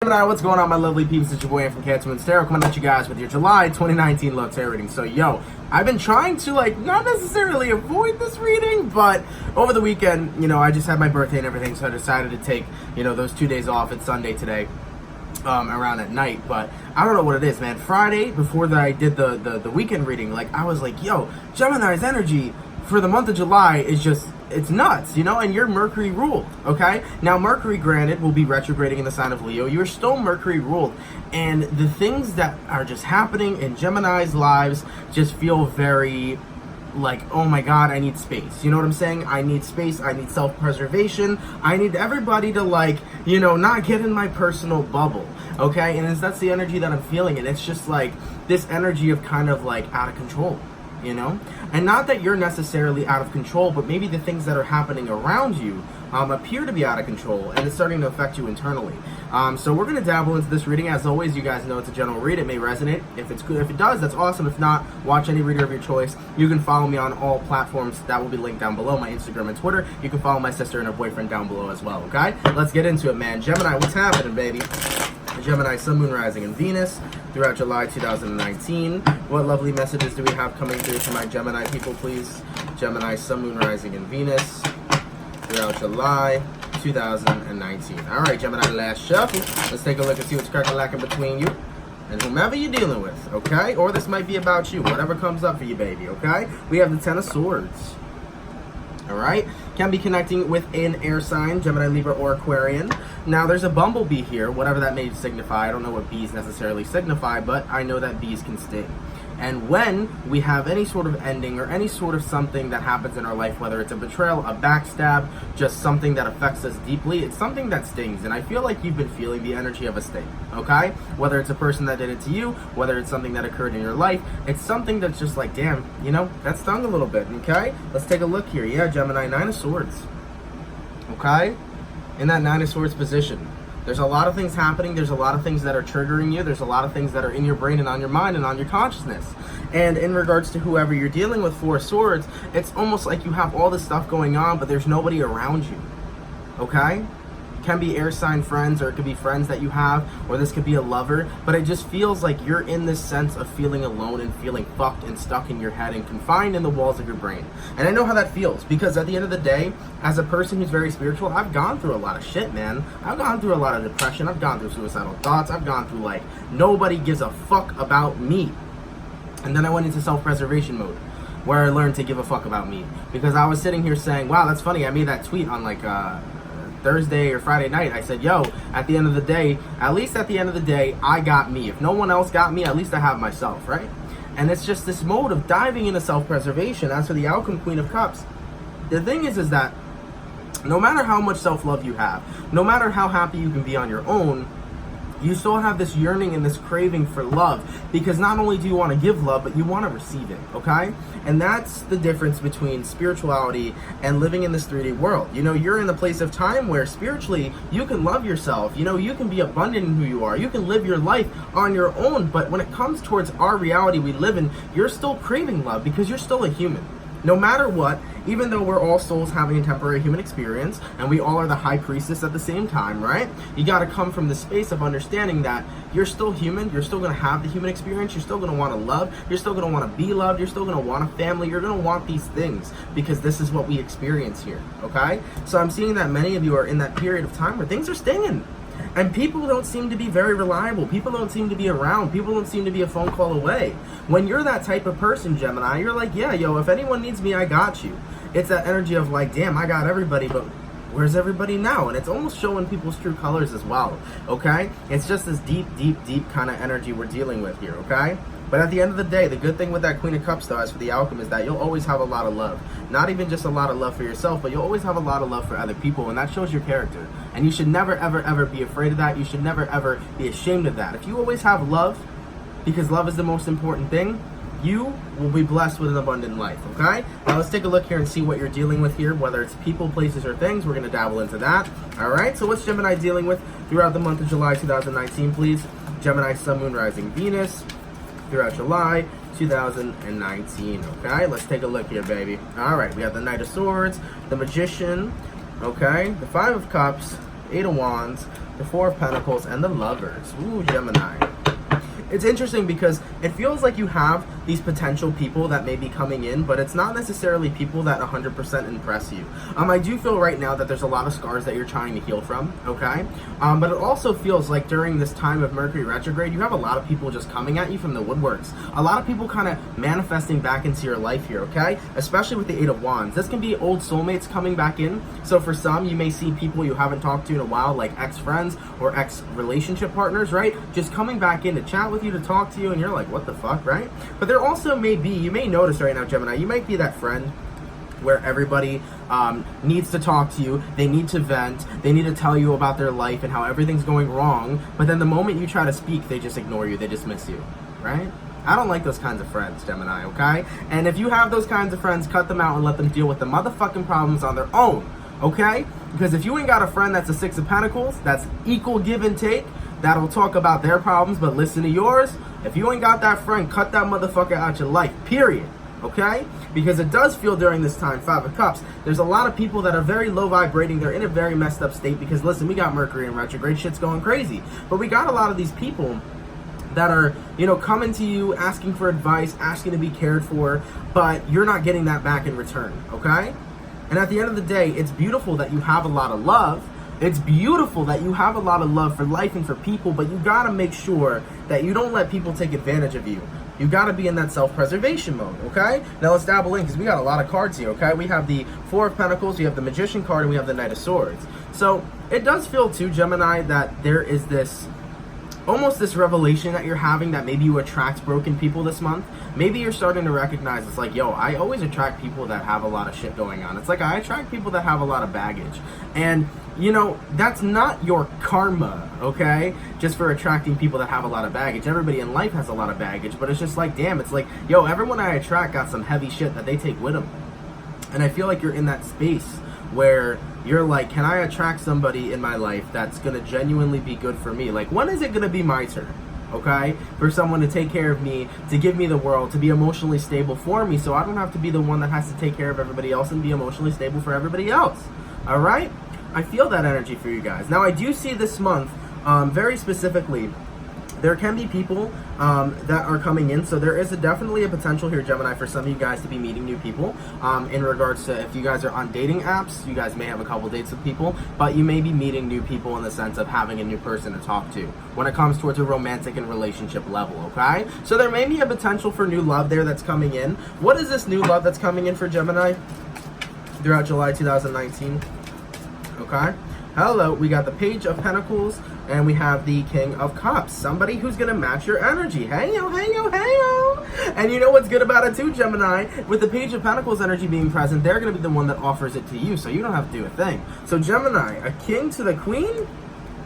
Gemini, what's going on, my lovely peeps? It's your boy from CancerMoonsTarot coming at you guys with your July 2019 love tarot reading. So, yo, I've been trying to, not necessarily avoid this reading, but over the weekend, I just had my birthday and everything, so I decided to take, those 2 days off. It's Sunday today, around at night, but I don't know what it is, man. Friday, before I did the weekend reading, I was like, yo, Gemini's energy for the month of July is just, it's nuts, and you're Mercury ruled, okay? Now, Mercury, granted, will be retrograding in the sign of Leo. You're still Mercury ruled, and the things that are just happening in Gemini's lives just feel very oh my God, I need space. You know what I'm saying? I need space. I need self-preservation. I need everybody to not get in my personal bubble, okay? And that's the energy that I'm feeling, and it's just this energy of kind of out of control. And not that you're necessarily out of control, but maybe the things that are happening around you appear to be out of control, and it's starting to affect you internally. So we're going to dabble into this reading. As always, you guys know it's a general read. It may resonate. If it's good, if it does, that's awesome. If not, watch any reader of your choice. You can follow me on all platforms. That will be linked down below, my Instagram and Twitter. You can follow my sister and her boyfriend down below as well, okay? Let's get into it, man. Gemini, what's happening, baby? Gemini, Sun, Moon, Rising, and Venus throughout July 2019. What lovely messages do we have coming through for my Gemini people, please? Gemini, Sun, Moon, Rising, and Venus throughout July 2019. All right, Gemini, last shuffle. Let's take a look and see what's cracking between you and whomever you're dealing with, okay? Or this might be about you, whatever comes up for you, baby, okay? We have the Ten of Swords. All right, can be connecting with an air sign, Gemini, Libra, or Aquarian. Now, there's a bumblebee here, whatever that may signify. I don't know what bees necessarily signify, but I know that bees can sting. And when we have any sort of ending or any sort of something that happens in our life, whether it's a betrayal, a backstab, just something that affects us deeply, it's something that stings. And I feel like you've been feeling the energy of a sting, okay? Whether it's a person that did it to you, whether it's something that occurred in your life, it's something that's just damn, that stung a little bit, okay? Let's take a look here. Yeah, Gemini, Nine of Swords, okay? In that Nine of Swords position, there's a lot of things happening. There's a lot of things that are triggering you. There's a lot of things that are in your brain and on your mind and on your consciousness. And in regards to whoever you're dealing with, Four of Swords, it's almost like you have all this stuff going on, but there's nobody around you, okay? It can be air sign friends, or it could be friends that you have, or this could be a lover, but it just feels like you're in this sense of feeling alone and feeling fucked and stuck in your head and confined in the walls of your brain. And I know how that feels, because at the end of the day, as a person who's very spiritual, I've gone through a lot of shit, man. I've gone through a lot of depression. I've gone through suicidal thoughts. I've gone through nobody gives a fuck about me. And then I went into self-preservation mode, where I learned to give a fuck about me. Because I was sitting here saying, wow, that's funny. I made that tweet on Thursday or Friday night. I said, yo, at the end of the day, at least at the end of the day, I got me. If no one else got me, at least I have myself, right? And it's just this mode of diving into self-preservation. As for the outcome, Queen of Cups, the thing is that no matter how much self-love you have, no matter how happy you can be on your own, you still have this yearning and this craving for love, because not only do you want to give love, but you want to receive it, okay? And that's the difference between spirituality and living in this 3D world. You're in the place of time where spiritually you can love yourself, you can be abundant in who you are, you can live your life on your own, but when it comes towards our reality we live in, you're still craving love because you're still a human. No matter what, even though we're all souls having a temporary human experience, and we all are the high priestess at the same time, right? You got to come from the space of understanding that you're still human, you're still going to have the human experience, you're still going to want to love, you're still going to want to be loved, you're still going to want a family, you're going to want these things, because this is what we experience here, okay? So I'm seeing that many of you are in that period of time where things are stinging. And people don't seem to be very reliable. People don't seem to be around. People don't seem to be a phone call away. When you're that type of person, Gemini, you're like, yeah, yo, if anyone needs me, I got you. It's that energy of damn, I got everybody, but where's everybody now? And it's almost showing people's true colors as well, okay? It's just this deep, deep, deep kind of energy we're dealing with here, okay? But at the end of the day, the good thing with that Queen of Cups, though, as for the outcome, is that you'll always have a lot of love. Not even just a lot of love for yourself, but you'll always have a lot of love for other people, and that shows your character. And you should never, ever, ever be afraid of that. You should never, ever be ashamed of that. If you always have love, because love is the most important thing, you will be blessed with an abundant life, okay? Now let's take a look here and see what you're dealing with here, whether it's people, places, or things. We're going to dabble into that, all right? So what's Gemini dealing with throughout the month of July 2019, please? Gemini, Sun, Moon, Rising, Venus throughout July 2019, okay? Let's take a look here, baby. All right, we got the Knight of Swords, the Magician, okay? The Five of Cups, Eight of Wands, the Four of Pentacles, and the Lovers. Ooh, Gemini. It's interesting because it feels like you have these potential people that may be coming in, but it's not necessarily people that 100% impress you. I do feel right now that there's a lot of scars that you're trying to heal from, okay? But it also feels like during this time of Mercury retrograde, you have a lot of people just coming at you from the woodworks. A lot of people kind of manifesting back into your life here, okay? Especially with the Eight of Wands. This can be old soulmates coming back in. So for some, you may see people you haven't talked to in a while, like ex-friends or ex-relationship partners, right? Just coming back in to chat with you, to talk to you, and you're like, what the fuck, right? But there also may be, you may notice right now, Gemini, you might be that friend where everybody needs to talk to you, they need to vent, they need to tell you about their life and how everything's going wrong, but then the moment you try to speak, they just ignore you, they dismiss you, right? I don't like those kinds of friends, Gemini, okay? And if you have those kinds of friends, cut them out and let them deal with the motherfucking problems on their own, okay? Because if you ain't got a friend that's a Six of Pentacles, that's equal give and take, that'll talk about their problems but listen to yours, if you ain't got that friend, cut that motherfucker out your life, period, okay? Because it does feel during this time, Five of Cups, there's a lot of people that are very low vibrating, they're in a very messed up state because, listen, we got Mercury in retrograde, shit's going crazy, but we got a lot of these people that are, you know, coming to you, asking for advice, asking to be cared for, but you're not getting that back in return, okay? And at the end of the day, it's beautiful that you have a lot of love. It's beautiful that you have a lot of love for life and for people, but you gotta make sure that you don't let people take advantage of you. You gotta be in that self-preservation mode, okay? Now let's dabble in, because we got a lot of cards here, okay? We have the Four of Pentacles, we have the Magician card, and we have the Knight of Swords. So it does feel too, Gemini, that there is this almost this revelation that you're having that maybe you attract broken people this month. Maybe you're starting to recognize it's like, yo, I always attract people that have a lot of shit going on. It's like I attract people that have a lot of baggage. And, you know, that's not your karma, okay? Just for attracting people that have a lot of baggage. Everybody in life has a lot of baggage, but it's just like, damn, it's like, yo, everyone I attract got some heavy shit that they take with them. And I feel like you're in that space where you're like, can I attract somebody in my life that's going to genuinely be good for me? Like, when is it going to be my turn, okay? For someone to take care of me, to give me the world, to be emotionally stable for me, so I don't have to be the one that has to take care of everybody else and be emotionally stable for everybody else, all right? I feel that energy for you guys. Now, I do see this month, very specifically, there can be people that are coming in, so there is definitely a potential here, Gemini, for some of you guys to be meeting new people. In regards to if you guys are on dating apps, you guys may have a couple dates with people, but you may be meeting new people in the sense of having a new person to talk to when it comes towards a romantic and relationship level, okay? So there may be a potential for new love there that's coming in. What is this new love that's coming in for Gemini throughout July 2019? Okay. Hello, we got the Page of Pentacles, and we have the King of Cups. Somebody who's going to match your energy. Hey, yo, hey, yo, hey, yo. And you know what's good about it too, Gemini? With the Page of Pentacles energy being present, they're going to be the one that offers it to you, so you don't have to do a thing. So Gemini, a king to the queen?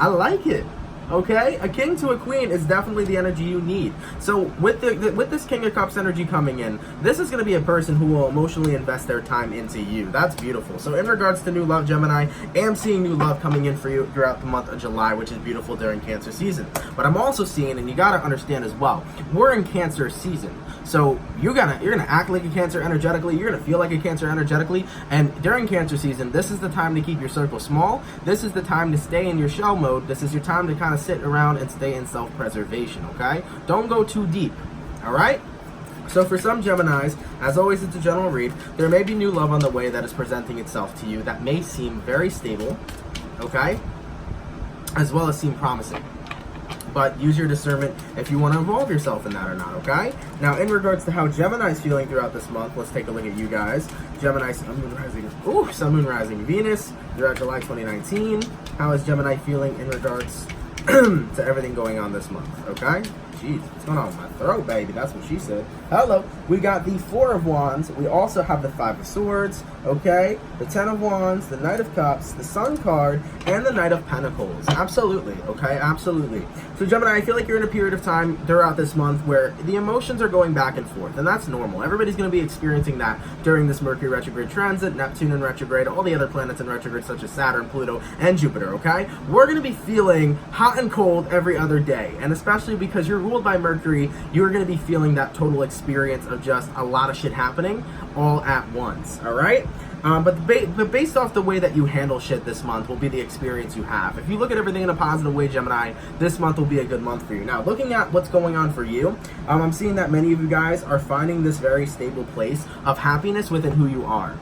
I like it. Okay, a king to a queen is definitely the energy you need. So with this King of Cups energy coming in, this is going to be a person who will emotionally invest their time into you. That's beautiful. So in regards to new love, Gemini, I am seeing new love coming in for you throughout the month of July, which is beautiful during Cancer season. But I'm also seeing, and you got to understand as well, we're in Cancer season. So you're gonna act like a Cancer energetically, you're gonna feel like a Cancer energetically, and during Cancer season, this is the time to keep your circle small. This is the time to stay in your shell mode. This is your time to kind of sit around and stay in self-preservation, okay? Don't go too deep, all right? So for some Geminis, as always, it's a general read. There may be new love on the way that is presenting itself to you that may seem very stable, okay? As well as seem promising. But use your discernment if you want to involve yourself in that or not, okay? Now, in regards to how Gemini's feeling throughout this month, let's take a look at you guys. Gemini, Sun, Moon, Rising, Sun, Moon, Rising, Venus, throughout July 2019. How is Gemini feeling in regards to everything going on this month, okay? Jeez, what's going on with my throat, baby? That's what she said. Hello. We got the Four of Wands. We also have the Five of Swords, okay? The Ten of Wands, the Knight of Cups, the Sun card, and the Knight of Pentacles. Absolutely, okay? Absolutely. So, Gemini, I feel like you're in a period of time throughout this month where the emotions are going back and forth, and that's normal. Everybody's going to be experiencing that during this Mercury retrograde transit, Neptune in retrograde, all the other planets in retrograde, such as Saturn, Pluto, and Jupiter, okay? We're going to be feeling hot and cold every other day, and especially because you're ruled by Mercury, you're going to be feeling that total experience of just a lot of shit happening all at once, all right? But based off the way that you handle shit this month will be the experience you have. If you look at everything in a positive way, Gemini, this month will be a good month for you. Now, looking at what's going on for you, I'm seeing that many of you guys are finding this very stable place of happiness within who you are.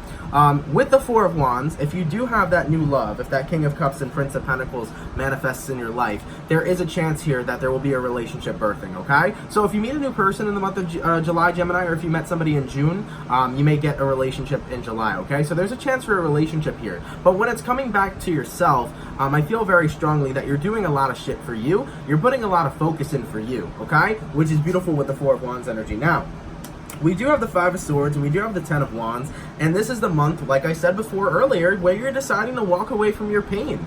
With the Four of Wands, if you do have that new love, if that King of Cups and Prince of Pentacles manifests in your life, there is a chance here that there will be a relationship birthing, okay? So if you meet a new person in the month of July, Gemini, or if you met somebody in June, you may get a relationship in July, okay? So there's a chance for a relationship here. But when it's coming back to yourself, I feel very strongly that you're doing a lot of shit for you. You're putting a lot of focus in for you, okay? Which is beautiful with the Four of Wands energy. Now, we do have the Five of Swords and we do have the Ten of Wands, and this is the month, like I said before earlier, where you're deciding to walk away from your pain.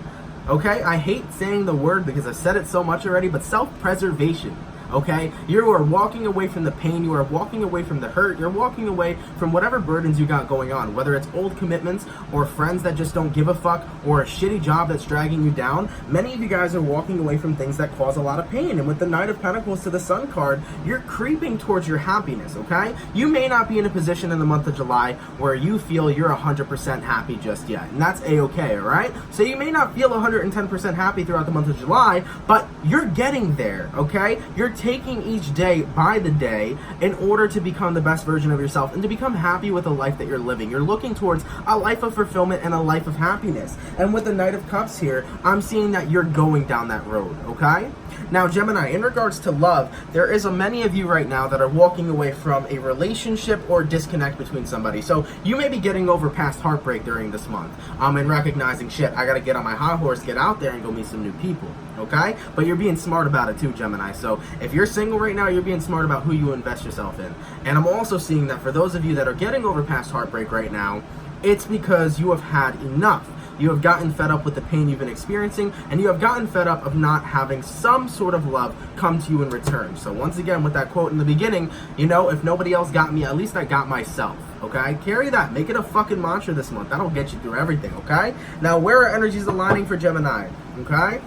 Okay? I hate saying the word because I've said it so much already, but self-preservation. Okay? You are walking away from the pain, you are walking away from the hurt, you're walking away from whatever burdens you got going on, whether it's old commitments or friends that just don't give a fuck or a shitty job that's dragging you down. Many of you guys are walking away from things that cause a lot of pain, and with the Knight of Pentacles to the Sun card, you're creeping towards your happiness, okay? You may not be in a position in the month of July where you feel you're 100% happy just yet, and that's a-okay, alright? So you may not feel 110% happy throughout the month of July, but you're getting there, okay? You're taking each day by the day in order to become the best version of yourself and to become happy with the life that you're living. You're looking towards a life of fulfillment and a life of happiness. And with the Knight of Cups here, I'm seeing that you're going down that road, okay? Now, Gemini, in regards to love, there is many of you right now that are walking away from a relationship or disconnect between somebody. So you may be getting over past heartbreak during this month and recognizing, shit, I gotta get on my high horse, get out there and go meet some new people, okay? But you're being smart about it too, Gemini. So if you're single right now, you're being smart about who you invest yourself in. And I'm also seeing that for those of you that are getting over past heartbreak right now, it's because you have had enough. You have gotten fed up with the pain you've been experiencing, and you have gotten fed up of not having some sort of love come to you in return. So once again, with that quote in the beginning, you know, if nobody else got me, at least I got myself, okay? Carry that. Make it a fucking mantra this month. That'll get you through everything, okay? Now, where are energies aligning for Gemini, okay?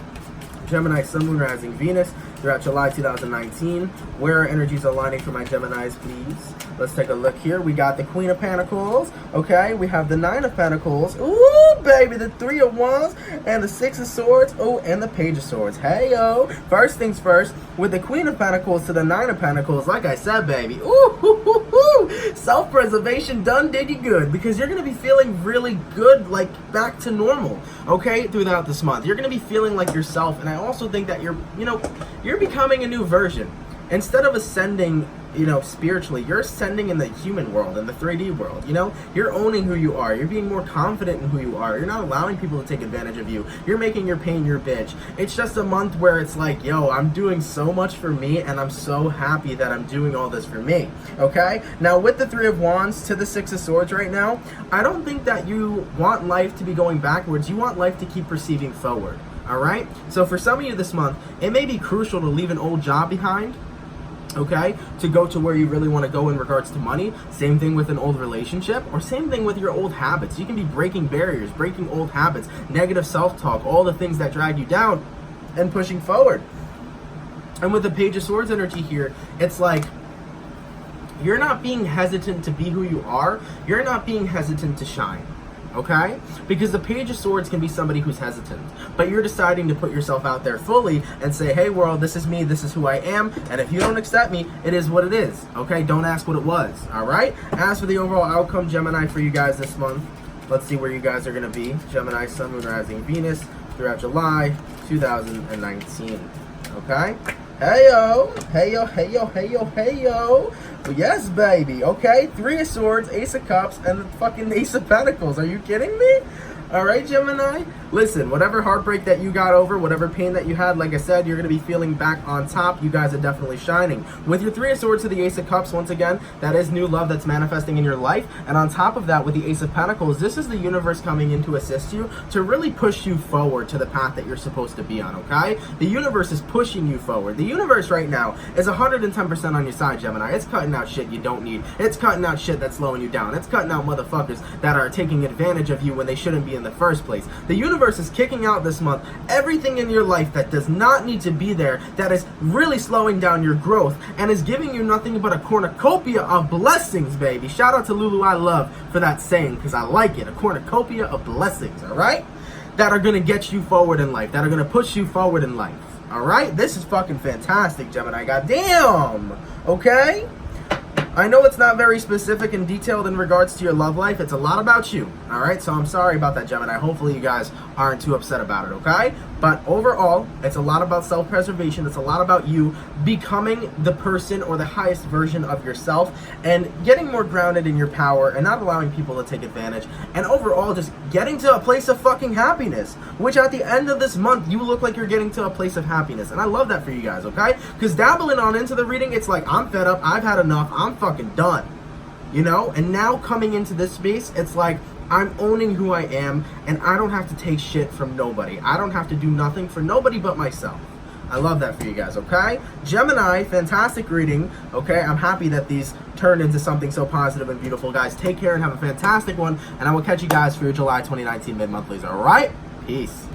Gemini, Sun, Moon, Rising, Venus throughout July 2019. Where are energies aligning for my Geminis, please? Let's take a look here. We got the Queen of Pentacles, okay? We have the Nine of Pentacles. Ooh, baby, the Three of Wands and the Six of Swords. Oh, and the Page of Swords. Hey, yo. First things first, with the Queen of Pentacles to the Nine of Pentacles, like I said, baby, ooh, hoo, hoo, hoo. Self-preservation done did you good, because you're going to be feeling really good, like back to normal, okay, throughout this month. You're going to be feeling like yourself, and I also think that you're becoming a new version. Instead of ascending, spiritually, you're ascending in the human world, in the 3D world, You're owning who you are. You're being more confident in who you are. You're not allowing people to take advantage of you. You're making your pain your bitch. It's just a month where it's like, yo, I'm doing so much for me, and I'm so happy that I'm doing all this for me, okay? Now, with the Three of Wands to the Six of Swords right now, I don't think that you want life to be going backwards. You want life to keep proceeding forward, all right? So for some of you this month, it may be crucial to leave an old job behind, okay, to go to where you really want to go in regards to money. Same thing with an old relationship, or same thing with your old habits. You can be breaking barriers, breaking old habits, negative self-talk, all the things that drag you down, and pushing forward. And with the Page of Swords energy here, it's like you're not being hesitant to be who you are. You're not being hesitant to shine. Okay? Because the Page of Swords can be somebody who's hesitant, but you're deciding to put yourself out there fully and say, hey world, this is me, this is who I am, and if you don't accept me, it is what it is, okay? Don't ask what it was, alright? As for the overall outcome, Gemini, for you guys this month, let's see where you guys are going to be. Gemini, Sun, Moon, Rising, Venus, throughout July 2019, okay? Hey yo, hey yo, hey yo, hey yo, hey yo. Well, yes, baby. Okay, Three of Swords, Ace of Cups, and the fucking Ace of Pentacles. Are you kidding me? All right, Gemini. Listen, whatever heartbreak that you got over, whatever pain that you had, like I said, you're going to be feeling back on top. You guys are definitely shining. With your Three of Swords to the Ace of Cups, once again, that is new love that's manifesting in your life. And on top of that, with the Ace of Pentacles, this is the universe coming in to assist you, to really push you forward to the path that you're supposed to be on, okay? The universe is pushing you forward. The universe right now is 110% on your side, Gemini. It's cutting out shit you don't need. It's cutting out shit that's slowing you down. It's cutting out motherfuckers that are taking advantage of you when they shouldn't be in the first place. The universe universe is kicking out this month everything in your life that does not need to be there, that is really slowing down your growth, and is giving you nothing but a cornucopia of blessings, baby. Shout out to Lulu I Love for that saying, because I like it. A cornucopia of blessings, all right? That are going to get you forward in life, that are going to push you forward in life, all right? This is fucking fantastic, Gemini. Goddamn, okay? I know it's not very specific and detailed in regards to your love life. It's a lot about you, all right? So I'm sorry about that, Gemini. Hopefully you guys aren't too upset about it, okay? But overall, it's a lot about self-preservation. It's a lot about you becoming the person or the highest version of yourself and getting more grounded in your power and not allowing people to take advantage. And overall, just getting to a place of fucking happiness, which at the end of this month, you look like you're getting to a place of happiness. And I love that for you guys, okay? Because dabbling on into the reading, it's like, I'm fed up. I've had enough. I'm fucking done, you know? And now coming into this space, it's like, I'm owning who I am, and I don't have to take shit from nobody. I don't have to do nothing for nobody but myself. I love that for you guys, okay? Gemini, fantastic reading, okay? I'm happy that these turned into something so positive and beautiful, guys. Take care and have a fantastic one, and I will catch you guys for your July 2019 mid-monthlies, all right? Peace.